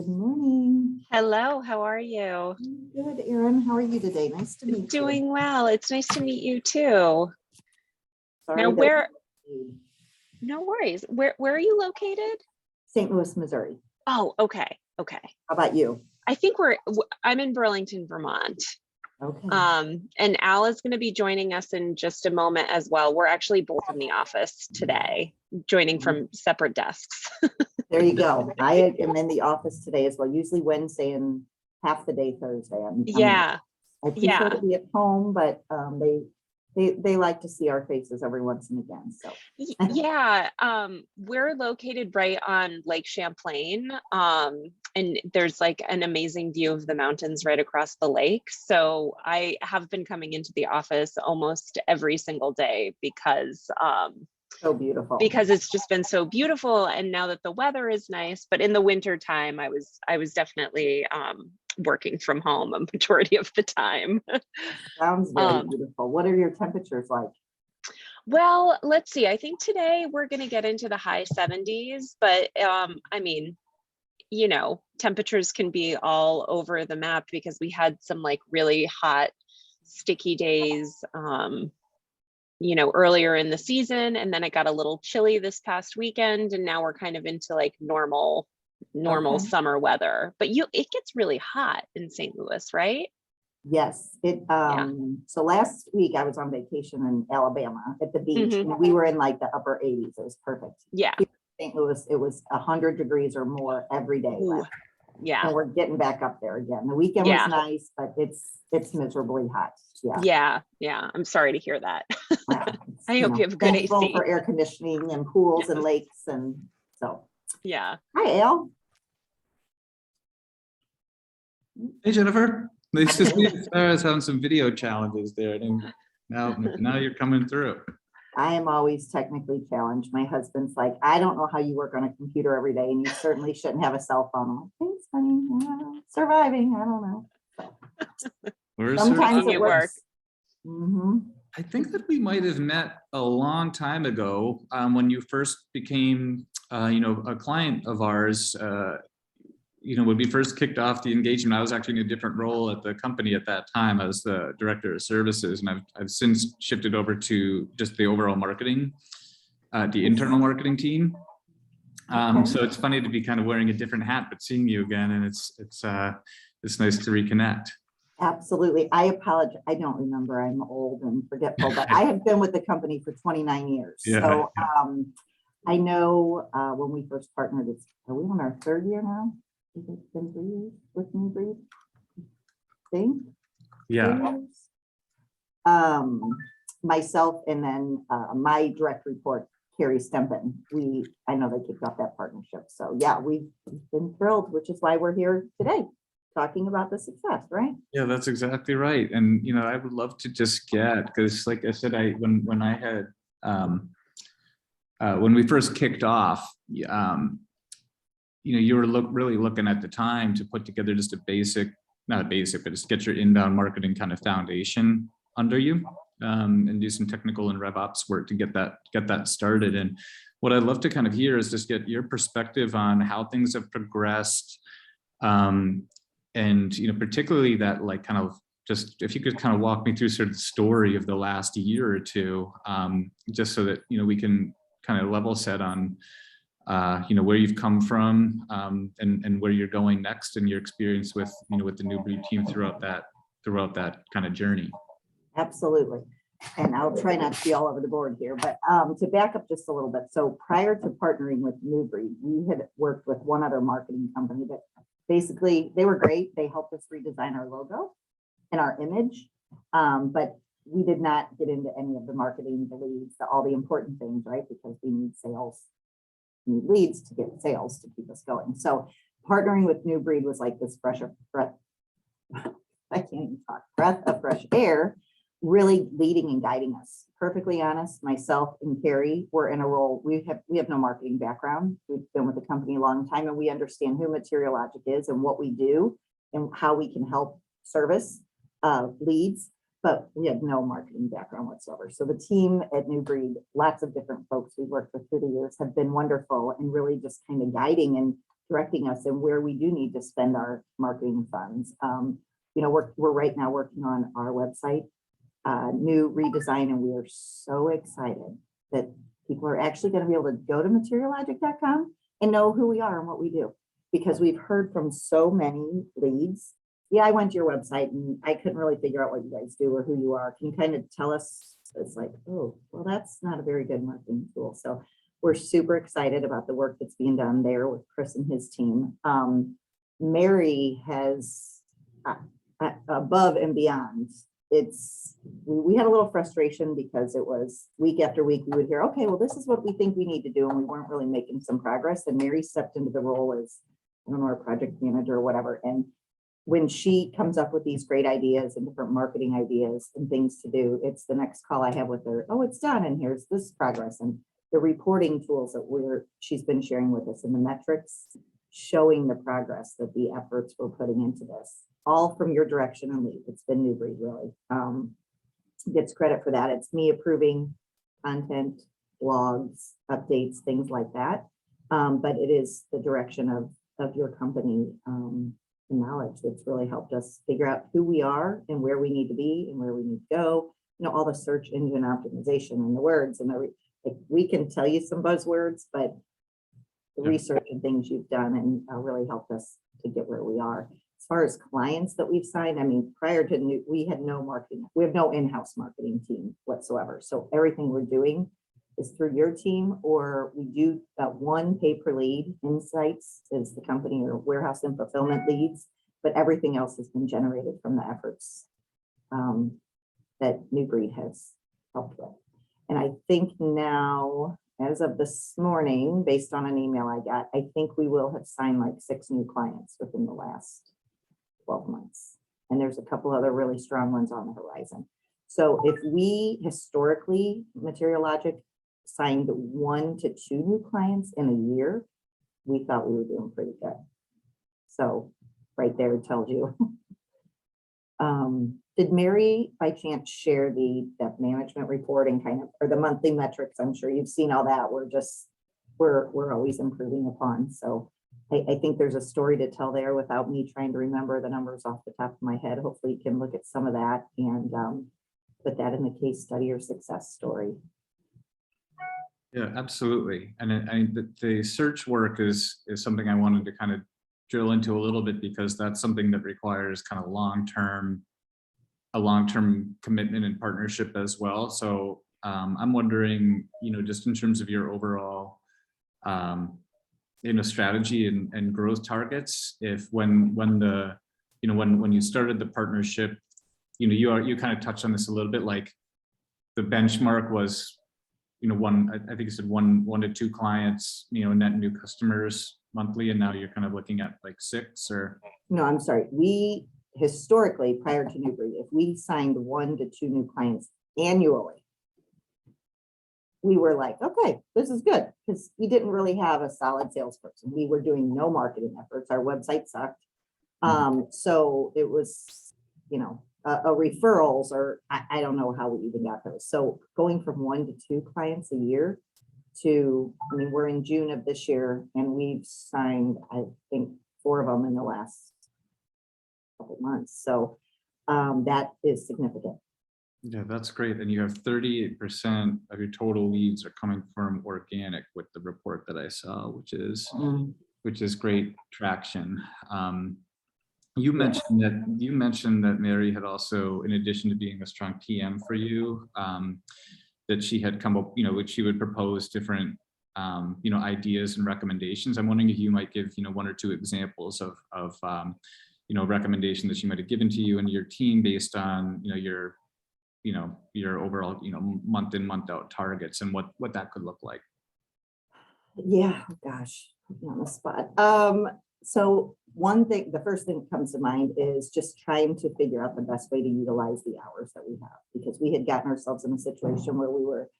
Good morning. Hello, how are you? I'm good, Erin. How are you today? Nice to meet you. Doing well. It's nice to meet you too. Sorry Now, that no worries. Where are you located? St. Louis, Missouri. Oh, okay. Okay. How about you? I think I'm in Burlington, Vermont. Okay. And Al is going to be joining us in just a moment as well. We're actually both in the office today, joining from separate desks. There you go. I am in the office today as well, usually Wednesday and half the day Thursday. Yeah. I prefer to be at home, but they like to see our faces every once and again. So yeah, we're located right on Lake Champlain, and there's like an amazing view of the mountains right across the lake. So I have been coming into the office almost every single day because so beautiful. Because it's just been so beautiful, and now that the weather is nice. But in the winter time, I was definitely working from home a majority of the time. Sounds very beautiful. What are your temperatures like? Well, let's see. I think today we're going to get into the high 70s, but I mean, you know, temperatures can be all over the map because we had some like really hot, sticky days, you know, earlier in the season, and then it got a little chilly this past weekend, and now we're kind of into like normal summer weather. But it gets really hot in St. Louis, right? Yes, so last week I was on vacation in Alabama at the beach, and we were in like the upper 80s. It was perfect. Yeah. Here in St. Louis, it was 100 degrees or more every day. Yeah. And we're getting back up there again. The weekend was nice, but it's miserably hot. Yeah. I'm sorry to hear that. I You hope know, you have good thankful AC for air conditioning and pools and lakes, and so. Yeah. Hi, Al. Hey, Jennifer. Nice to see you. I was having some video challenges there, and now you're coming through. I am always technically challenged. My husband's like, I don't know how you work on a computer every day, and you certainly shouldn't have a cell phone. I'm like, thanks, honey. Surviving. I don't know. We're Sometimes it works. I think that we might have met a long time ago when you first became, a client of ours. When we first kicked off the engagement, I was actually in a different role at the company at that time. I was the director of services, and I've since shifted over to just the overall marketing, the internal marketing team. So it's funny to be kind of wearing a different hat, but seeing you again, and it's nice to reconnect. Absolutely. I apologize. I don't remember. I'm old and forgetful, but I have been with the company for 29 years. Yeah. So I know when we first partnered, are we on our third year now? Has it been 3 years with New Breed? Think? Yeah. Myself and then my direct report, Carrie Stempen. I know they kicked off that partnership. So yeah, we've been thrilled, which is why we're here today, talking about the success, right? Yeah, that's exactly right. And I would love to just get, because like I said, when we first kicked off, you were really looking at the time to put together just not a basic, but just get your inbound marketing kind of foundation under you, and do some technical and rev ops work to get that started. And what I'd love to kind of hear is just get your perspective on how things have progressed. And particularly that, like, kind of just if you could kind of walk me through sort of the story of the last year or two, just so that we can kind of level set on where you've come from, and where you're going next, and your experience with with the New Breed team throughout that kind of journey. Absolutely. And I'll try not to be all over the board here, but to back up just a little bit. So prior to partnering with New Breed, we had worked with one other marketing company that basically, they were great. They helped us redesign our logo and our image, but we did not get into any of the marketing, the leads, all the important things, right? Because we need sales, we need leads to get sales to keep us going. So partnering with New Breed was like this breath of fresh air, really leading and guiding us. Perfectly honest, myself and Carrie were in a role. We have no marketing background. We've been with the company a long time, and we understand who Materialogic is and what we do and how we can help service leads, but we have no marketing background whatsoever. So the team at New Breed, lots of different folks we've worked with through the years, have been wonderful and really just kind of guiding and directing us in where we do need to spend our marketing funds. You know, we're right now working on our website, new redesign, and we are so excited that people are actually going to be able to go to materialogic.com and know who we are and what we do, because we've heard from so many leads. Yeah, I went to your website and I couldn't really figure out what you guys do or who you are. Can you kind of tell us? It's like, oh, well, that's not a very good marketing tool. So we're super excited about the work that's being done there with Chris and his team. Mary has above and beyond. We had a little frustration because it was week after week we would hear, okay, well, this is what we think we need to do, and we weren't really making some progress. And Mary stepped into the role as, I don't know, our project manager or whatever. And when she comes up with these great ideas and different marketing ideas and things to do, it's the next call I have with her. Oh, it's done, and here's this progress, and the reporting tools that she's been sharing with us, and the metrics showing the progress that the efforts we're putting into this, all from your direction and lead. It's been New Breed, really. Gets credit for that. It's me approving content, blogs, updates, things like that. But it is the direction of your company knowledge that's really helped us figure out who we are and where we need to be and where we need to go. You know, all the search engine optimization and the words and we can tell you some buzzwords, but the research and things you've done and really helped us to get where we are. As far as clients that we've signed, I mean, prior to we had no marketing. We have no in-house marketing team whatsoever. So everything we're doing is through your team, or we do one pay per lead. Insights is the company, or warehouse and fulfillment leads, but everything else has been generated from the efforts that New Breed has helped with. And I think now, as of this morning, based on an email I got, I think we will have signed like 6 new clients within the last 12 months. And there's a couple other really strong ones on the horizon. So if we historically, Materialogic signed 1 to 2 new clients in a year, we thought we were doing pretty good. So right there it tells you. Did Mary by chance share that management report and kind of, or the monthly metrics? I'm sure you've seen all that. We're always improving upon. So I think there's a story to tell there without me trying to remember the numbers off the top of my head. Hopefully you can look at some of that and put that in the case study or success story. Yeah, absolutely. And the search work is something I wanted to kind of drill into a little bit, because that's something that requires kind of a long-term commitment and partnership as well. So I'm wondering, you know, just in terms of your overall, you know, strategy and growth targets, if when you started the partnership, you know, you kind of touched on this a little bit, like the benchmark was, you know, I think you said one to 2 clients, you know, net new customers monthly, and now you're kind of looking at like 6 or. No, I'm sorry. We historically, prior to New Breed, if we signed 1 to 2 new clients annually, we were like, okay, this is good, because we didn't really have a solid salesperson. We were doing no marketing efforts. Our website sucked. So it was, you know, a referrals, or I don't know how we even got those. So going from 1 to 2 clients a year to, I mean, we're in June of this year and we've signed, I think, 4 of them in the last couple months. So that is significant. Yeah, that's great. And you have 38% of your total leads are coming from organic with the report that I saw, which is great traction. You mentioned that Mary had also, in addition to being a strong PM for you, that she had come up, you know, which she would propose different, you know, ideas and recommendations. I'm wondering if you might give, you know, 1 or 2 examples of you know, recommendation that she might have given to you and your team based on, you know, your overall, you know, month in, month out targets, and what that could look like. Yeah, gosh, put me on the spot. So one thing, the first thing that comes to mind is just trying to figure out the best way to utilize the hours that we have, because we had gotten ourselves in a situation where we were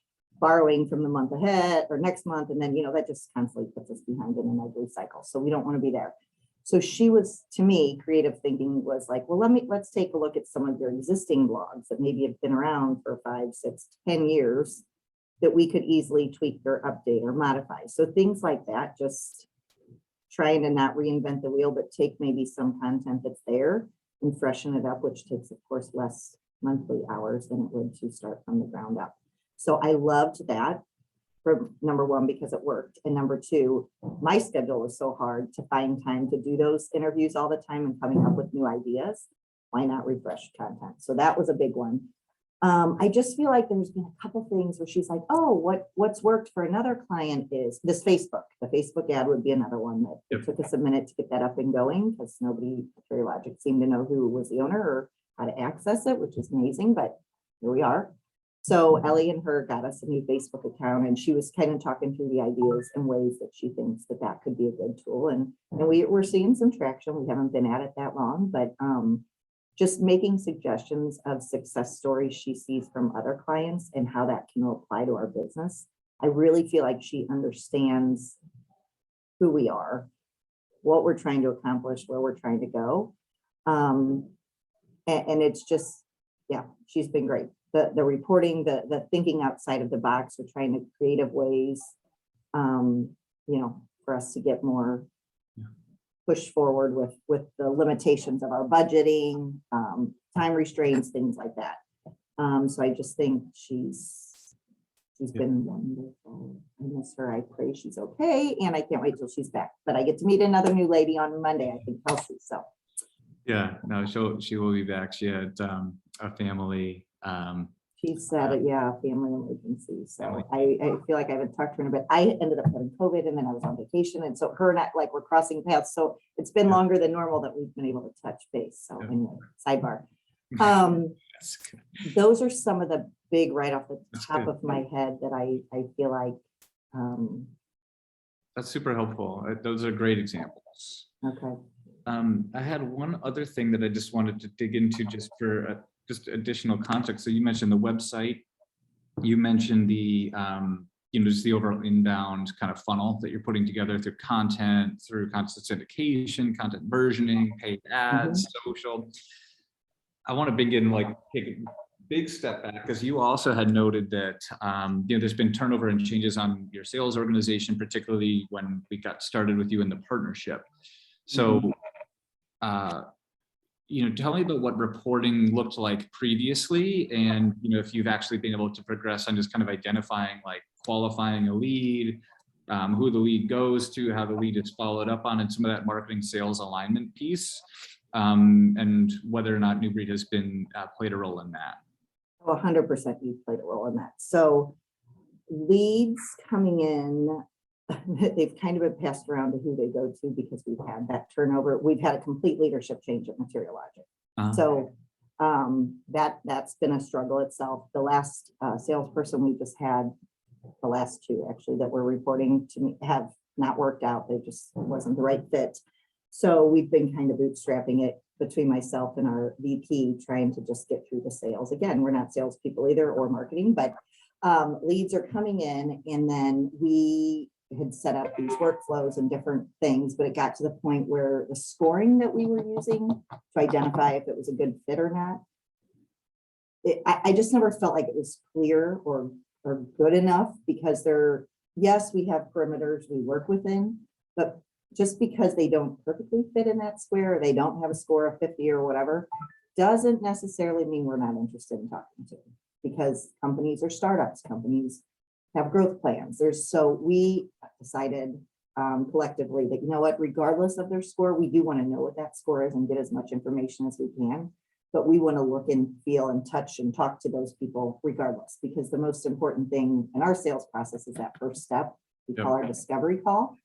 borrowing from the month ahead or next month, and then, you know, that just constantly puts us behind in an ugly cycle. So we don't want to be there. So she was, to me, creative thinking was like, well, let's take a look at some of your existing blogs that maybe have been around for 5, 6, 10 years that we could easily tweak or update or modify. So things like that, just trying to not reinvent the wheel, but take maybe some content that's there and freshen it up, which takes, of course, less monthly hours than it would to start from the ground up. So I loved that, for number one, because it worked. And number two, my schedule was so hard to find time to do those interviews all the time and coming up with new ideas. Why not refresh content? So that was a big one. I just feel like there's been a couple things where she's like, oh, what's worked for another client is this Facebook. The Facebook ad would be another one that it took us a minute to get that up and going because nobody at CuriLogic seemed to know who was the owner or how to access it, which is amazing, but here we are. So Ellie and her got us a new Facebook account, and she was kind of talking through the ideas and ways that she thinks that that could be a good tool. And we're seeing some traction. We haven't been at it that long, but just making suggestions of success stories she sees from other clients and how that can apply to our business. I really feel like she understands who we are, what we're trying to accomplish, where we're trying to go. And it's just, yeah, she's been great. The reporting, the thinking outside of the box, we're trying to creative ways, for us to get more push forward with the limitations of our budgeting, time restraints, things like that. So I just think she's been wonderful. I miss her. I pray she's okay. And I can't wait till she's back. But I get to meet another new lady on Monday, I think, Kelsey. So Yeah, no, she will be back. She had a family. She said, yeah, family emergency. So I feel like I haven't talked to her in a bit. I ended up having COVID and then I was on vacation. And so her and I, like, we're crossing paths. So it's been longer than normal that we've been able to touch base. So anyway, sidebar. Those are some of the big right off the top of my head that I feel like. That's super helpful. Those are great examples. Okay. I had one other thing that I just wanted to dig into just for just additional context. So you mentioned the website, you mentioned the, just the overall inbound kind of funnel that you're putting together through content syndication, content versioning, paid ads, social. I want to begin take a big step back because you also had noted that, there's been turnover and changes on your sales organization, particularly when we got started with you in the partnership. So, tell me about what reporting looked like previously, and if you've actually been able to progress on just kind of identifying, like, qualifying a lead, who the lead goes to, how the lead is followed up on, and some of that marketing sales alignment piece, and whether or not New Breed has been played a role in that. 100% you've played a role in that. So leads coming in, they've kind of been passed around to who they go to because we've had that turnover. We've had a complete leadership change at CuriLogic. So that's been a struggle itself. The last salesperson we just had, the last two actually that we're reporting to me, have not worked out. They just wasn't the right fit. So we've been kind of bootstrapping it between myself and our VP, trying to just get through the sales. Again, we're not salespeople either or marketing, but leads are coming in, and then we had set up these workflows and different things, but it got to the point where the scoring that we were using to identify if it was a good fit or not, I just never felt like it was clear or good enough, because yes, we have perimeters we work within, but just because they don't perfectly fit in that square, or they don't have a score of 50 or whatever, doesn't necessarily mean we're not interested in talking to them, because companies are startups, companies have growth plans. So we decided collectively that, regardless of their score, we do want to know what that score is and get as much information as we can. But we want to look and feel and touch and talk to those people regardless, because the most important thing in our sales process is that first step. We call our discovery call,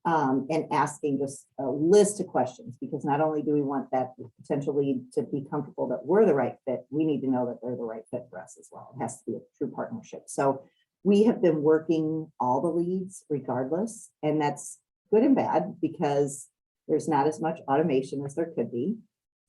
and asking just a list of questions, because not only do we want that potential lead to be comfortable that we're the right fit, we need to know that they're the right fit for us as well. It has to be a true partnership. So we have been working all the leads regardless, and that's good and bad, because there's not as much automation as there could be.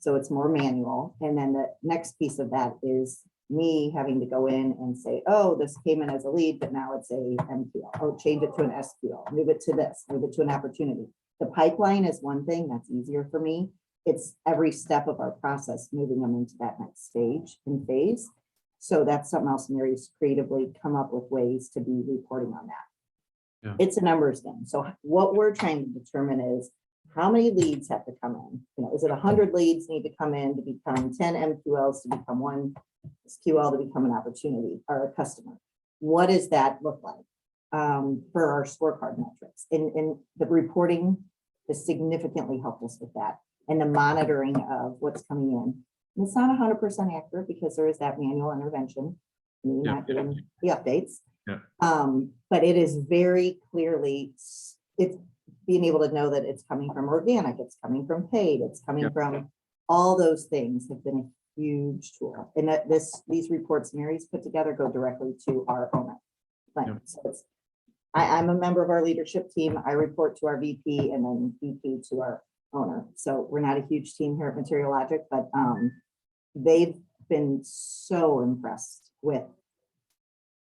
So it's more manual. And then the next piece of that is me having to go in and say, oh, this came in as a lead, but now it's a MPL. Oh, change it to an SPL, move it to this, move it to an opportunity. The pipeline is one thing that's easier for me. It's every step of our process, moving them into that next stage and phase. So that's something else Mary's creatively come up with ways to be reporting on that. Yeah. It's a numbers game. So what we're trying to determine is how many leads have to come in. You know, is it 100 leads need to come in to become 10 MQLs to become one SQL to become an opportunity or a customer? What does that look like for our scorecard metrics? And the reporting has significantly helped us with that, and the monitoring of what's coming in. And it's not 100% accurate because there is that manual intervention, me Yeah. not doing the updates. Yeah. But it is very clearly, it's being able to know that it's coming from organic, it's coming from paid, it's coming Yeah. from all those things have been a huge tool. And that these reports Mary's put together go directly to our owner. Like, Yeah. so it's, I'm a member of our leadership team. I report to our VP and then VP to our owner. So we're not a huge team here at Material Logic, but they've been so impressed with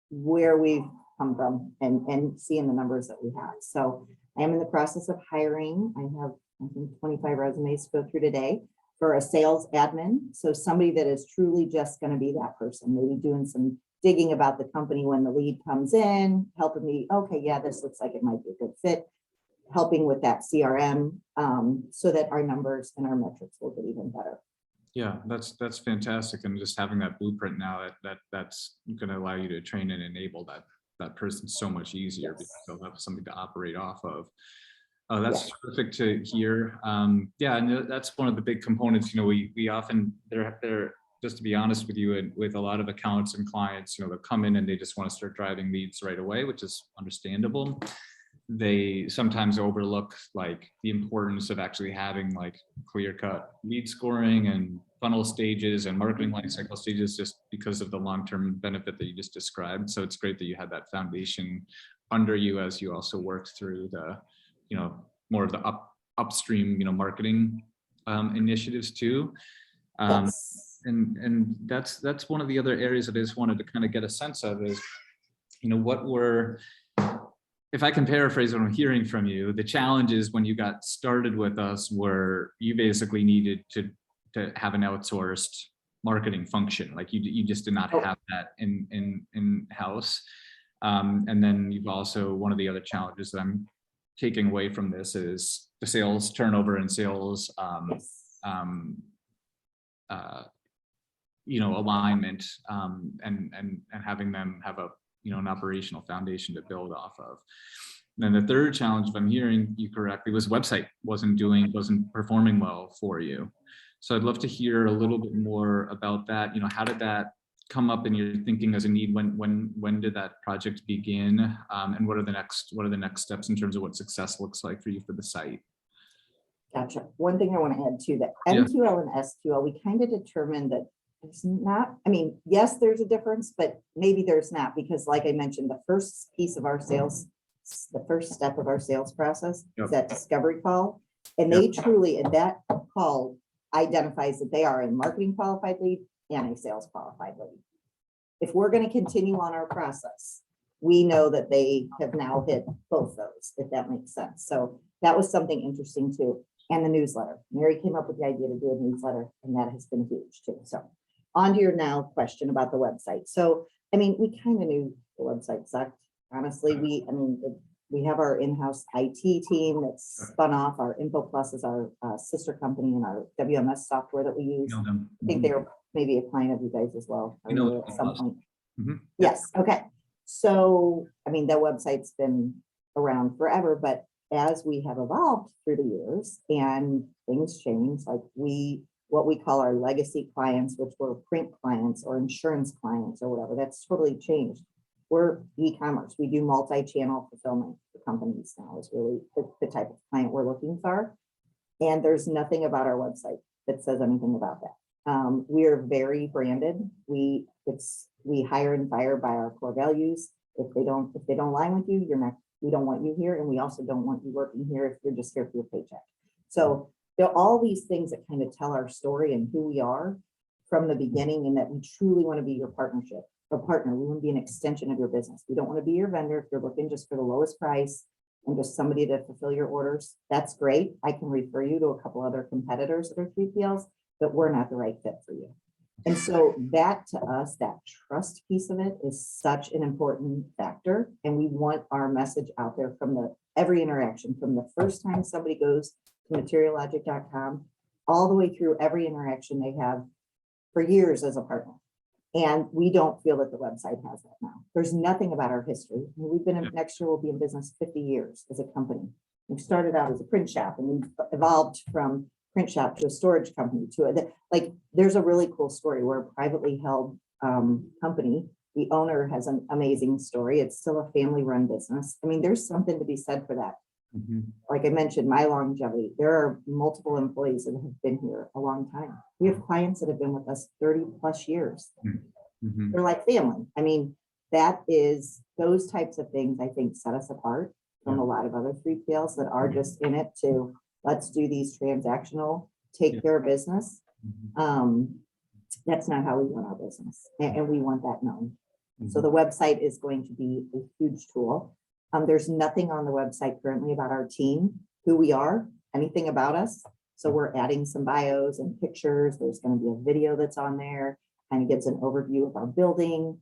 where we've come from and seeing the numbers that we have. So I am in the process of hiring. I have, I think, 25 resumes to go through today for a sales admin. So somebody that is truly just going to be that person, maybe doing some digging about the company when the lead comes in, helping me, okay, yeah, this looks like it might be a good fit, helping with that CRM so that our numbers and our metrics will get even better. Yeah, that's fantastic. And just having that blueprint now that's going to allow you to train and enable that person so much easier because they'll have something to operate off of. Oh, that's terrific to hear. Yeah, and that's one of the big components. You know, we often they're just to be honest with you, and with a lot of accounts and clients, you know, they'll come in and they just want to start driving leads right away, which is understandable. They sometimes overlook like the importance of actually having like clear-cut lead scoring and funnel stages and marketing life cycle stages, just because of the long-term benefit that you just described. So it's great that you had that foundation under you as you also worked through the, you know, more of the upstream, you know, marketing initiatives too. Yes. And that's one of the other areas that I just wanted to kind of get a sense of is, you know, what were, if I can paraphrase what I'm hearing from you, the challenges when you got started with us were you basically needed to have an outsourced marketing function. Like you just did not have that in house. And then you've also, one of the other challenges that I'm taking away from this is the sales turnover and sales, you know, alignment, and having them have a, you know, an operational foundation to build off of. And then the third challenge, if I'm hearing you correctly, was website wasn't performing well for you. So I'd love to hear a little bit more about that. You know, how did that come up in your thinking as a need? When did that project begin? And what are the next steps in terms of what success looks like for you for the site? Gotcha. One thing I want to add to that, MQL and SQL, we kind of determined that it's not, I mean, yes, there's a difference, but maybe there's not, because like I mentioned, the first piece of our sales, the first step of our sales process is that discovery call. And they truly, in that call, identifies that they are a marketing qualified lead and a sales qualified lead. If we're going to continue on our process, we know that they have now hit both those, if that makes sense. So that was something interesting too. And the newsletter. Mary came up with the idea to do a newsletter, and that has been huge too. So on to your now question about the website. So, I mean, we kind of knew the website sucked. Honestly, we have our in-house IT team that's spun off. Our Info Plus is our sister company and our WMS software that we use. I think they were maybe a client of you guys as well. You know, at some point. Mm-hmm. Yes. Okay. So, I mean, that website's been around forever, but as we have evolved through the years and things change, like what we call our legacy clients, which were print clients or insurance clients or whatever, that's totally changed. We're e-commerce. We do multi-channel fulfillment for companies now is really the type of client we're looking for. And there's nothing about our website that says anything about that. We are very branded. We hire and fire by our core values. If they don't align with you, we don't want you here. And we also don't want you working here if you're just here for your paycheck. So there are all these things that kind of tell our story and who we are from the beginning, and that we truly want to be your partner. We want to be an extension of your business. We don't want to be your vendor. If you're looking just for the lowest price and just somebody to fulfill your orders, that's great. I can refer you to a couple other competitors that are 3PLs, but we're not the right fit for you. And so that to us, that trust piece of it is such an important factor. And we want our message out there from every interaction, from the first time somebody goes to materiallogic.com all the way through every interaction they have for years as a partner. And we don't feel that the website has that now. There's nothing about our history. I mean, we've been next year, we'll be in business 50 years as a company. We started out as a print shop and we evolved from print shop to a storage company to there's a really cool story. We're a privately held company. The owner has an amazing story. It's still a family run business. I mean, there's something to be said for that. Like I mentioned, my longevity, there are multiple employees that have been here a long time. We have clients that have been with us 30 plus years. They're like family. I mean, those types of things I think set us apart from a lot of other 3PLs that are just in it to let's do these transactional, take care of business. That's not how we run our business. And we want that known. So the website is going to be a huge tool. There's nothing on the website currently about our team, who we are, anything about us. So we're adding some bios and pictures. There's going to be a video that's on there, kind of gives an overview of our building.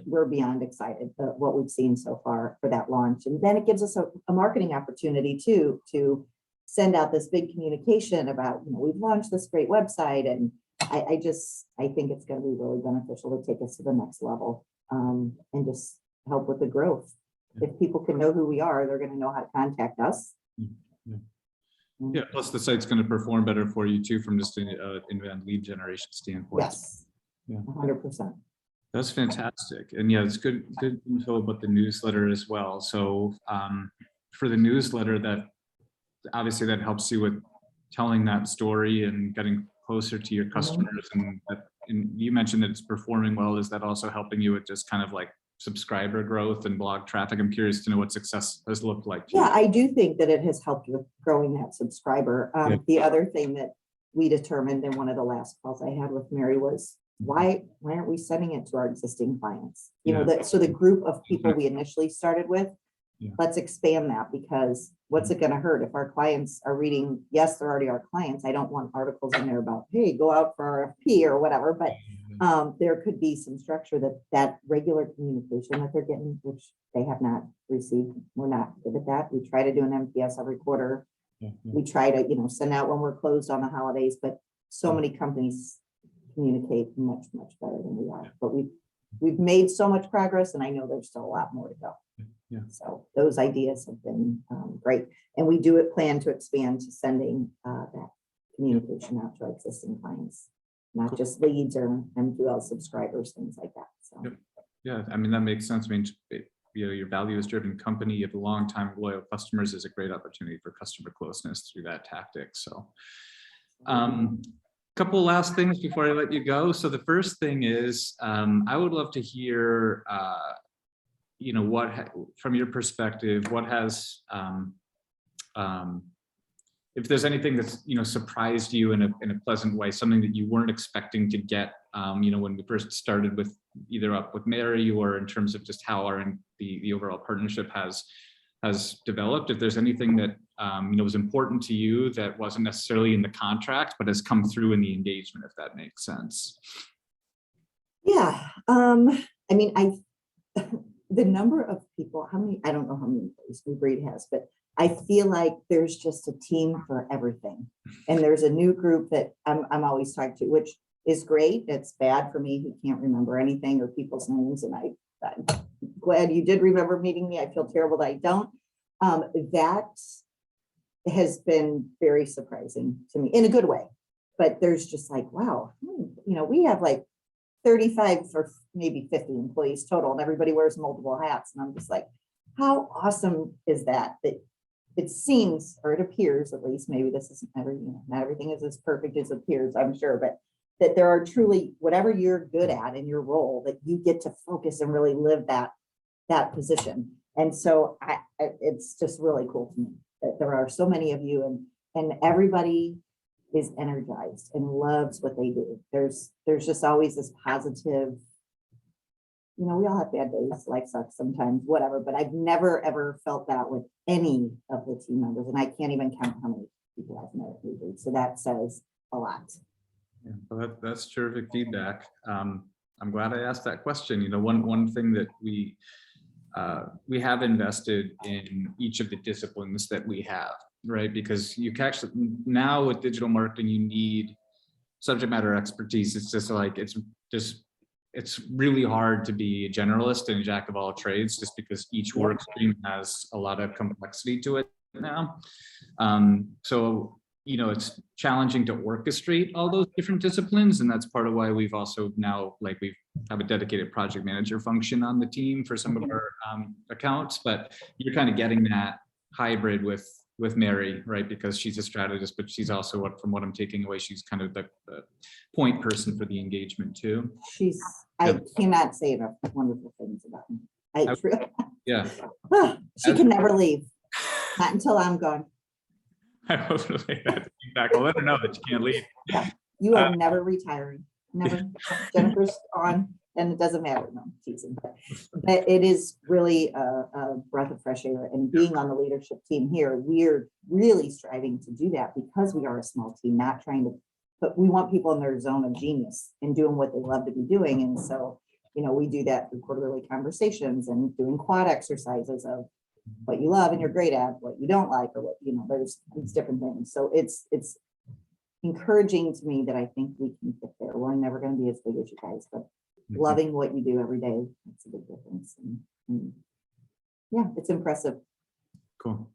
We're beyond excited at what we've seen so far for that launch. And then it gives us a marketing opportunity too, to send out this big communication about, we've launched this great website. And I think it's going to be really beneficial to take us to the next level and just help with the growth. If people can know who we are, they're going to know how to contact us. Yeah, plus the site's going to perform better for you too from just an inbound lead generation standpoint. Yes, yeah, 100%. That's fantastic. And yeah, it's good info about the newsletter as well. So for the newsletter, that obviously that helps you with telling that story and getting closer to your customers. And you mentioned that it's performing well. Is that also helping you with just kind of like subscriber growth and blog traffic? I'm curious to know what success has looked like. Yeah, I do think that it has helped with growing that subscriber. The other thing that we determined in one of the last calls I had with Mary was, why aren't we sending it to our existing clients? So the group of people we initially started with, let's expand that, because what's it going to hurt if our clients are reading? Yes, they're already our clients. I don't want articles in there about, hey, go out for RFP or whatever, but there could be some structure that regular communication that they're getting, which they have not received. We're not good at that. We try to do an MPS every quarter. We try to, send out when we're closed on the holidays, but so many companies communicate much, much better than we are. But we've made so much progress, and I know there's still a lot more to go. So those ideas have been great. And we do plan to expand to sending that communication out to our existing clients, not just leads or MQL subscribers, things like that. So yeah, I mean, that makes sense. I mean, your values driven company, you have a long time loyal customers, is a great opportunity for customer closeness through that tactic. So couple last things before I let you go. So the first thing is, I would love to hear, from your perspective, what has, if there's anything that's, surprised you in a pleasant way, something that you weren't expecting to get, when we first started with either up with Mary, or in terms of just how the overall partnership has developed. If there's anything that was important to you that wasn't necessarily in the contract, but has come through in the engagement, if that makes sense. Yeah, I mean, the number of people, I don't know how many employees New Breed has, but I feel like there's just a team for everything. And there's a new group that I'm always talking to, which is great. It's bad for me who can't remember anything or people's names. And I'm glad you did remember meeting me. I feel terrible that I don't. That has been very surprising to me in a good way. But there's just like, wow, we have like 35 or maybe 50 employees total, and everybody wears multiple hats. And I'm just like, how awesome is that? That it seems, or it appears at least, maybe this isn't not everything is as perfect as it appears, I'm sure, but that there are truly, whatever you're good at in your role, that you get to focus and really live that position. And so it's just really cool to me that there are so many of you, and everybody is energized and loves what they do. There's just always this positive, we all have bad days, life sucks sometimes, whatever, but I've never ever felt that with any of the team members. And I can't even count how many people I've met at New Breed. So that says a lot. Yeah, well, that's terrific feedback. I'm glad I asked that question. You know, one thing that we have invested in each of the disciplines that we have, right? Because you can actually, now with digital marketing, you need subject matter expertise. It's just like, it's really hard to be a generalist and a jack of all trades, just because each work stream has a lot of complexity to it now. So, you know, it's challenging to orchestrate all those different disciplines. And that's part of why we've also now, like, we have a dedicated project manager function on the team for some of our accounts, but you're kind of getting that hybrid with Mary, right? Because she's a strategist, but she's also, from what I'm taking away, she's kind of the point person for the engagement too. I cannot say enough wonderful things about me. Yeah. She can never leave, not until I'm gone. I hope to say that feedback. I'll let her know that you can't leave. Yeah, you are never retiring, never. Jennifer's on, and it doesn't matter. No, I'm teasing. But it is really a breath of fresh air. And being on the leadership team here, we're really striving to do that because we are a small team, not trying to, but we want people in their zone of genius and doing what they love to be doing. And so, you know, we do that through quarterly conversations and doing quad exercises of what you love and you're great at, what you don't like, or what, you know, there's different things. So it's encouraging to me that I think we can get there. We're never going to be as big as you guys, but loving what you do every day, that's a big difference. And yeah, it's impressive. Cool.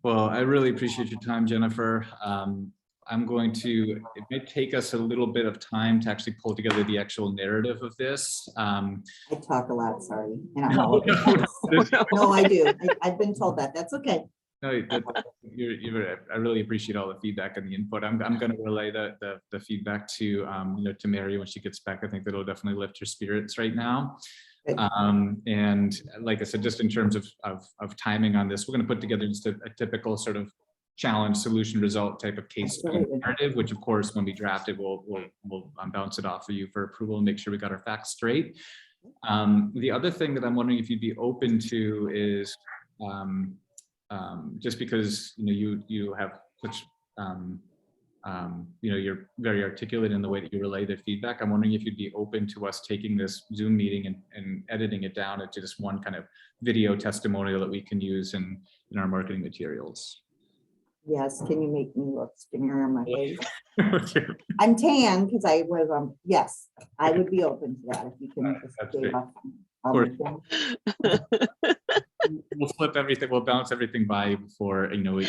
Well, I really appreciate your time, Jennifer. I'm going to, it may take us a little bit of time to actually pull together the actual narrative of this. I talk a lot, sorry. And I'm No, no, I do. I've been told that. That's okay. No, I really appreciate all the feedback and the input. I'm going to relay the feedback to you know, to Mary when she gets back. I think that'll definitely lift her spirits right now. And like I said, just in terms of timing on this, we're going to put together just a typical sort of challenge, solution, result type of case narrative, which of course, when we draft it, we'll bounce it off for you for approval and make sure we got our facts straight. The other thing that I'm wondering if you'd be open to is just because, you know, you have such, you know, you're very articulate in the way that you relay the feedback. I'm wondering if you'd be open to us taking this Zoom meeting and editing it down into just one kind of video testimonial that we can use in our marketing materials. Yes, can you make me look skinnier on my face? I'm tan because I was yes, I would be open to that if you can just We'll flip everything, we'll bounce everything by before, you know, we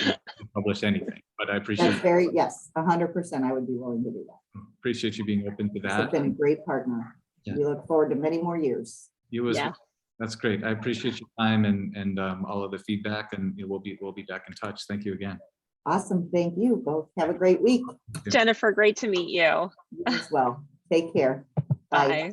publish anything, but I appreciate that's very, yes, 100%. I would be willing to do that. Appreciate you being open to that. You've been a great partner. Yeah. We look forward to many more years. You as well. That's great. I appreciate your time and all of the feedback, and you know, we'll be back in touch. Thank you again. Awesome. Thank you both. Have a great week. Jennifer, great to meet you. You as well. Take care. Bye. Bye.